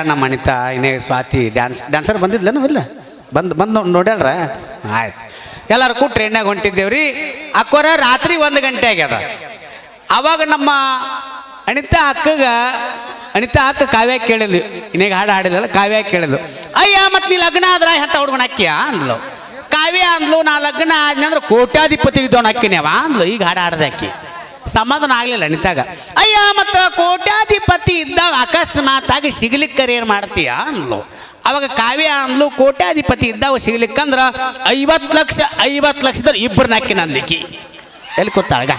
ನಮ್ಮ ಅನಿತಾ ಇನ್ನೇ ಸ್ವಾತಿ ಡ್ಯಾನ್ಸರ್ ಬಂದಿದ್ಲೇನು ಇಲ್ಲ ಬಂದು ನೋಡ್ಯಾಳ್ರ ಆಯ್ತು ಎಲ್ಲರೂ ಕೂಡ ಟ್ರೈನ್ನಾಗ ಹೊಂಟಿದ್ದೇವ್ರಿ ಅಕ್ಕೋರ ರಾತ್ರಿ 1 ಗಂಟೆ ಆಗ್ಯದ ಅವಾಗ ನಮ್ಮ ಅನಿತಾ ಅಕ್ಕ ಕಾವ್ಯ ಕೇಳಿದ್ಲು ಇನ್ನೇಗ ಹಾಡು ಹಾಡಿದಲ್ಲ ಕಾವ್ಯ ಕೇಳಿದ್ಲು ಅಯ್ಯ ಮತ್ತು ನೀ ಲಗ್ನ ಆದ್ರ ಎಂತ ಹುಡ್ಗನ ಅಕ್ಕಿಯ ಅಂದ್ಲು ಕಾವ್ಯ ಅಂದ್ಲು ನಾ ಲಗ್ನ ಆದ್ನಂದ್ರೆ ಕೋಟ್ಯಾಧಿಪತಿ ಇದ್ದವನ ಅಕ್ಕಿನೇವ ಅಂದ್ಲು ಈಗ ಹಾಡು ಹಾಡ್ದೆ ಅಕ್ಕಿ ಸಮಾಧಾನ ಆಗ್ಲಿಲ್ಲ ಅನಿತಾಗ ಅಯ್ಯ ಮತ್ತು ಕೋಟ್ಯಾಧಿಪತಿ ಇದ್ದಾವ ಅಕಸ್ಮಾತಾಗಿ ಸಿಗ್ಲಿಕ್ಕರ ಏನು ಮಾಡ್ತೀಯ ಅಂದ್ಲು ಅವಾಗ ಕಾವ್ಯ ಅಂದ್ಲು ಕೋಟ್ಯಾಧಿಪತಿ ಇದ್ದಾವ ಸಿಗ್ಲಿಕ್ಕಂದ್ರೆ 50 ಲಕ್ಷದ ಇಬ್ಬರನ್ನ ಹಾಕಿ ನಂದಿಕ್ಕಿ ಎಲ್ಲಿ ಕೂತಾಳಗ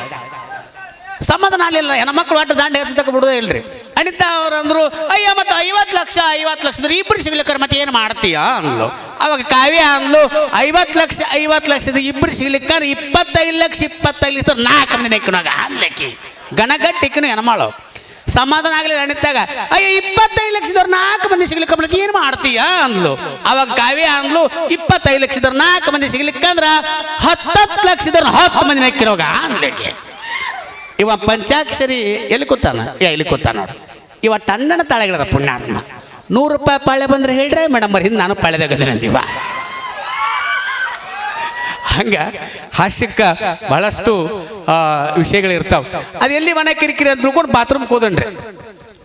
ಸಮಾಧಾನ ಆಗಲಿಲ್ಲ ಹೆಣ್ಮಕ್ಳು ಒಟ್ಟು ದಾಂಡ ಹೆಚ್ಚತಕ್ಕ ಬಿಡೋದೇ ಇಲ್ರಿ ಅನಿತಾ ಅವ್ರು ಅಂದ್ರು ಅಯ್ಯ ಮತ್ತು 50 ಲಕ್ಷದ ಇಬ್ಬರು ಸಿಗ್ಲಿಕ್ಕರ ಮತ್ತೆ ಏನು ಮಾಡ್ತೀಯ ಅಂದ್ಲು ಅವಾಗ ಕಾವ್ಯ ಅಂದ್ಲು 50 ಲಕ್ಷದ ಇಬ್ಬರು ಸಿಗ್ಲಿಕ್ಕಂದ್ರೆ 25 ಲಕ್ಷ 4 ಮಂದಿ ನೆಕ್ಕಿನಾಗ ಅನ್ಲಿಕ್ಕಿ ಗಣಗಟ್ಟಿಕ್ಕನು ಹೆಣ್ಮಾಳು ಸಮಾಧಾನ ಆಗಲಿಲ್ಲ ಅನಿತಾಗ ಅಯ್ಯ 25 ಲಕ್ಷದವ್ರು 4 ಮಂದಿ ಸಿಗ್ಲಿಕ್ಕೆ ಮತ್ತೆ ಏನು ಮಾಡ್ತೀಯ ಅಂದ್ಲು ಅವಾಗ ಕಾವ್ಯ ಅಂದ್ಲು 25 ಲಕ್ಷದವ್ರು 4 ಮಂದಿ ಸಿಗ್ಲಿಕ್ಕಂದ್ರ 10 ಲಕ್ಷದವ್ರು 10 ಮಂದಿ ನೆಕ್ಕಿರೋಗ ಅನ್ಲಿಕ್ಕೆ ಇವ ಪಂಚಾಕ್ಷರಿ ಎಲ್ಲಿ ಕೂತಾನ ಇಲ್ಲಿ ಕೂತಾನ ನೋಡು ಇವ ಟಣ್ಣನ ತಾಳೆಗಳದ ಪುಣ್ಯಾತ್ಮ 100 ರೂಪಾಯಿ ಪಾಳೆ ಬಂದ್ರೆ ಹೇಳ್ರೆ ಮೇಡಮ್ ಹಿಂದೆ ನಾನು ಪಾಳೆದಾಗದೇನಂತೀವ ಹಂಗ ಹಾಸ್ಯಕ್ಕೆ ಬಹಳಷ್ಟು ವಿಷಯಗಳಿರ್ತಾವೆ ಅದು ಎಲ್ಲಿ ಮನೆ ಕಿರಿಕಿರಿ ಅಂತ ತಿಳ್ಕೊಂಡು ಬಾತ್ರೂಮ್ ಕೂದನ್ರಿ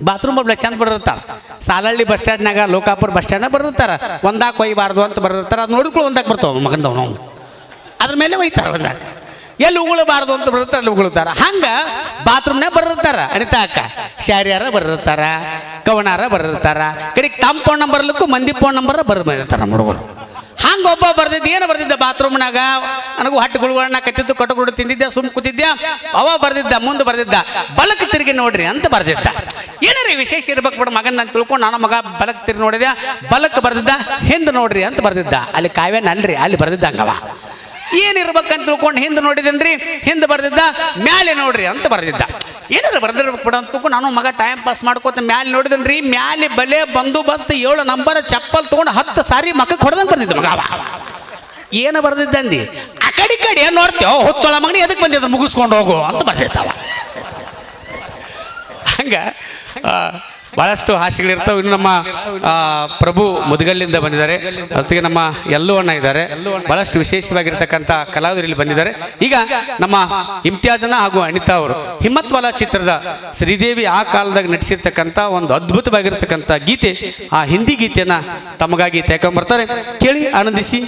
ಬಾತ್ರೂಮ್ ಒಬ್ಳೆ ಚಂದ ಬರಿರ್ತಾರ ಸಾಲಹಳ್ಳಿ ಬಸ್ ಸ್ಟ್ಯಾಂಡ್ನಾಗ ಲೋಕಾಪುರ ಬಸ್ ಸ್ಟ್ಯಾಂಡ್ನಾಗ ಬರಿರ್ತಾರ ಒಂದಾಕ್ ಒಯ್ಯಬಾರ್ದು ಅಂತ ಬರಿರ್ತಾರ ಅದು ನೋಡಿಕೊಳ್ಳಿ ಒಂದಾಕ್ ಬರ್ತಾವ ಮಗಂದವನು ಅದ್ರ ಮೇಲೆ ಒಯ್ತಾರ ಒಂದಾಕ ಎಲ್ಲಿ ಉಗುಳಬಾರ್ದು ಅಂತ ಬರುತ್ತಾರೆ ಅಲ್ಲಿ ಉಗುಳ್ತಾರ ಹಂಗ ಬಾತ್ರೂಮ್ನಾಗ ಬರಿರ್ತಾರ ಅನಿತಾ ಅಕ್ಕ ಶಾರ್ಯಾರ ಬರಿರ್ತಾರ ಕವಣಾರ ಬರಿರ್ತಾರ ಕಡೆಗೆ ತಮ್ಮ ಫೋನ್ ನಂಬರ್ ಬರ್ಲಿಕ್ಕೂ ಮಂದಿ ಫೋನ್ ನಂಬರ್ ಬರಿರ್ತಾರ ನಮ್ಮ ಹುಡುಗರು ಹಂಗ ಒಬ್ಬ ಬರ್ದಿದ್ದ ಏನು ಬರ್ದಿದ್ದ ಬಾತ್ರೂಮ್ನಾಗ ನನಗೂ ಹಟ್ಟುಗುಳುಗಳನ್ನ ಕಟ್ಟಿದ್ದು ಕಟ್ಟುಗುಡು ತಿಂದಿದ್ದೆ ಸುಮ್ ಕೂತಿದ್ದೆ ಅವ ಬರ್ದಿದ್ದ ಮುಂದೆ ಬರ್ದಿದ್ದ ಬಲಕ್ ತಿರುಗಿ ನೋಡ್ರಿ ಅಂತ ಬರ್ದಿದ್ದ ಏನಾರ ವಿಶೇಷ ಇರ್ಬೇಕು ಬಿಡ ಮಗನ್ ನಾನು ತಿಳ್ಕೊಂಡು ನಾನು ಮಗ ಬಲಕ್ ತಿರುಗಿ ನೋಡಿದೆ ಬಲಕ್ ಬರ್ದಿದ್ದ ಹಿಂದೆ ನೋಡ್ರಿ ಅಂತ ಬರ್ದಿದ್ದ ಅಲ್ಲಿ ಕಾವ್ಯನ ಅಲ್ರಿ ಅಲ್ಲಿ ಬರ್ದಿದ್ದ ಹಂಗವ ಏನಿರ್ಬೇಕಂತ ತಿಳ್ಕೊಂಡು ಹಿಂದೆ ನೋಡಿದನ್ರಿ ಹಿಂದೆ ಬರ್ದಿದ್ದ ಮ್ಯಾಲೆ ನೋಡ್ರಿ ಅಂತ ಬರ್ದಿದ್ದ ಏನಾರು ಬರ್ದಿರ್ಬೇಕು ಬಿಡ ಅಂತ ತಿಳ್ಕೊಂಡು ನಾನು ಮಗ ಟೈಮ್ ಪಾಸ್ ಮಾಡ್ಕೋತ ಮ್ಯಾಲೆ ನೋಡಿದನ್ರಿ ಮ್ಯಾಲೆ ಬಲೆ ಬಂದೋಬಸ್ತ್ 7 ನಂಬರ್ ಚಪ್ಪಲ್ ತೊಗೊಂಡು 10 ಸಾರಿ ಮಕ್ಕಕ್ಕೆ ಹೊಡೆದಂಗೆ ಬರ್ದಿದ್ದ ಮಗ ಏನು ಬರ್ದಿದ್ದಂದಿ ಆ ಕಡೆ ಏನು ನೋಡ್ತೇವ ಹೊತ್ತೊಳ ಮಗನಿ ಎದಕ್ಕೆ ಬಂದಿದ್ದ ಮುಗಿಸ್ಕೊಂಡು ಹೋಗು ಅಂತ ಬರ್ದಿರ್ತಾವ ಹಂಗ ಭಾಳಷ್ಟು ಹಾಸ್ಯಗಳಿರ್ತಾವೆ ಇನ್ನು ನಮ್ಮ ಪ್ರಭು ಮುದಗಲ್ಲಿಂದ ಬಂದಿದ್ದಾರೆ ಜೊತೆಗೆ ನಮ್ಮ ಯಲ್ಲು ಅಣ್ಣ ಇದ್ದಾರೆ ಭಾಳಷ್ಟು ವಿಶೇಷವಾಗಿರ್ತಕ್ಕಂಥ ಕಲಾವಿದರು ಇಲ್ಲಿ ಬಂದಿದ್ದಾರೆ ಈಗ ನಮ್ಮ ಇಮ್ತಿಯಾಜನ ಹಾಗೂ ಅನಿತಾ ಅವರು ಹಿಮ್ಮತ್ವಾಲ ಚಿತ್ರದ ಶ್ರೀದೇವಿ ಆ ಕಾಲದಾಗ ನಟಿಸಿರ್ತಕ್ಕಂಥ ಒಂದು ಅದ್ಭುತವಾಗಿರ್ತಕ್ಕಂಥ ಗೀತೆ ಆ ಹಿಂದಿ ಗೀತೆಯನ್ನು ತಮಗಾಗಿ ತೆಕೊಂಬರ್ತಾರೆ ಕೇಳಿ ಆನಂದಿಸಿ